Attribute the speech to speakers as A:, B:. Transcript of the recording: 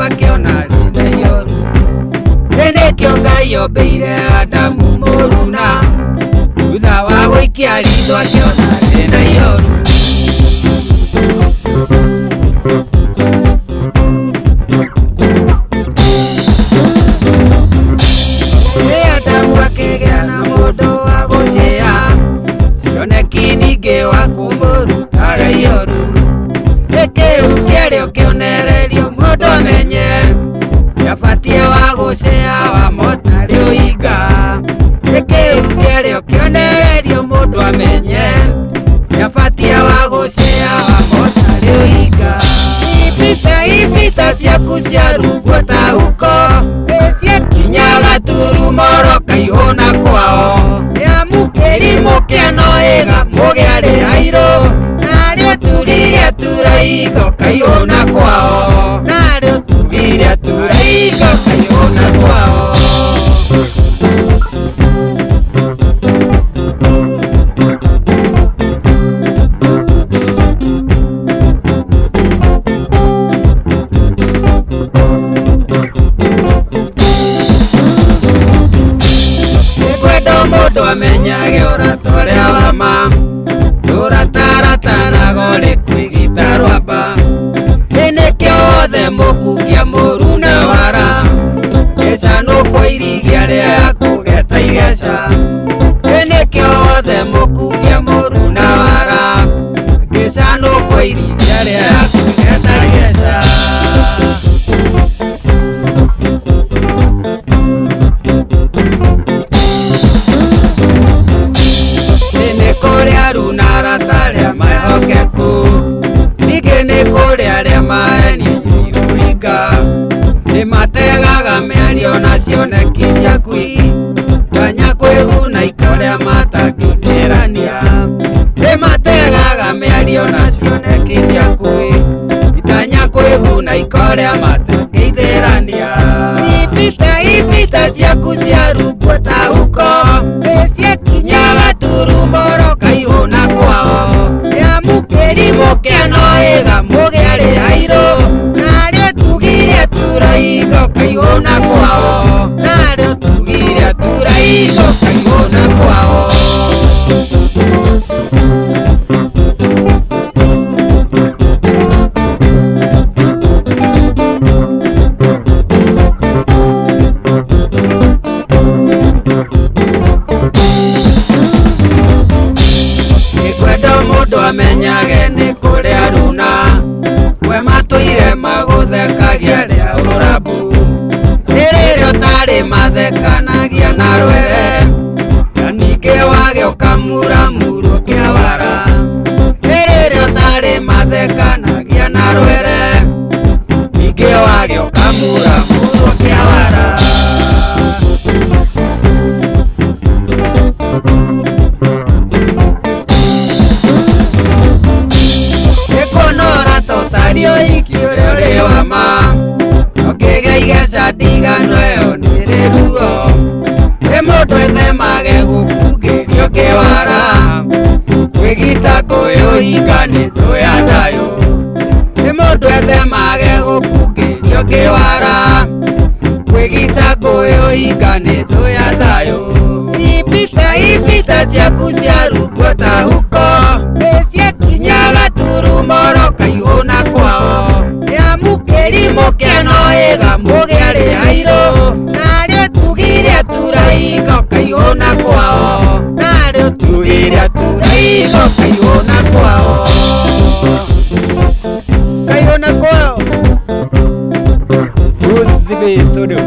A: akiona rĩna ihoru. Nĩkĩo Ngai ombeire Adamu mũruna, thutha wa gũikia ritho akiona rĩna ihoru. Adamu akĩgĩa na mũndũ wa gũcĩa, cioneki ningĩ wa kũmũrutaga ihoru. Kĩu kĩarĩo kĩonererio mũndũ amenye, nĩabatiĩ wa gũcĩa wa motarĩ ũhinga. Kĩu kĩarĩo kĩonererio mũndũ amenye, nĩabatiĩ wa gũcĩa wa motarĩ ũhinga. Ibita ciaku cia rungu taũko, ciakinya gaturumo kaihũna kwao. Nĩamu kĩrimũ kĩano ĩga mũgĩarĩ airũ, narĩo tũrĩrĩa tũraigo kaihũna kwao. Narĩo tũrĩrĩa tũraigo kaihũna kwao. Mũndũ amenyage ũrata ũrĩa wa ma, ndũratarataraga ũrĩ kwĩgita rwamba. Nĩkĩo wothe mũkungia mũru na wara, gĩcanũkwo irigia rĩa kũgeta igeca. Nĩkĩo wothe mũkungia mũru na wara, gĩcanũkwo irigia rĩa kũgeta igeca. Arĩa mehokeku, ningĩ nĩ kũrĩ arĩa maheni ũhinga. Nĩmategaga mĩario na cioneki ciaku, tanya kwĩguna ikorĩa matangĩithĩrania. Nĩmategaga mĩario na cioneki ciaku, tanya kwĩguna ikorĩa matangĩithĩrania. Ibita ciaku cia rungu taũko, ciakinya gaturumo kaihũna kwao. Nĩamu kĩrimũ kĩano ĩga mũgĩarĩ airũ, narĩo tũgĩrĩa tũraigo kaihũna kwao. Narĩo tũgĩrĩa tũraigo kaihũna kwao. Mũndũ amenyage nĩ kũrĩ aruna, we matũire magũthekagia rĩa ũrambu. Rĩrĩa ũtarĩ mathekanagia na rwere, na ningĩ wage ũkamuramurwo kĩawara. Rĩrĩa ũtarĩ mathekanagia na rwere, ningĩ wage ũkamuramurwo kĩawara. Ũrĩa ũrĩ wa ma, ũkĩgĩa igeca ndigano ĩyo nĩ ĩrĩ ruo. Nĩ mũndũ ethemage gũkungĩrio kĩwara, kwĩgita ngũĩ ũhinga nĩ thũ ya thayũ. Nĩ mũndũ ethemage gũkungĩrio kĩwara, kwĩgita ngũĩ ũhinga nĩ thũ ya thayũ. Ibita ciaku cia rungu taũko, ciakinya gaturumo kaihũna kwao. Nĩamu kĩrimũ kĩano ĩga mũgĩarĩ airũ, narĩo tũgĩrĩa tũraigo kaihũna kwao. Narĩo tũgĩrĩa tũraigo kaihũna kwao. Kaihũna kwao. Fuzi Studio.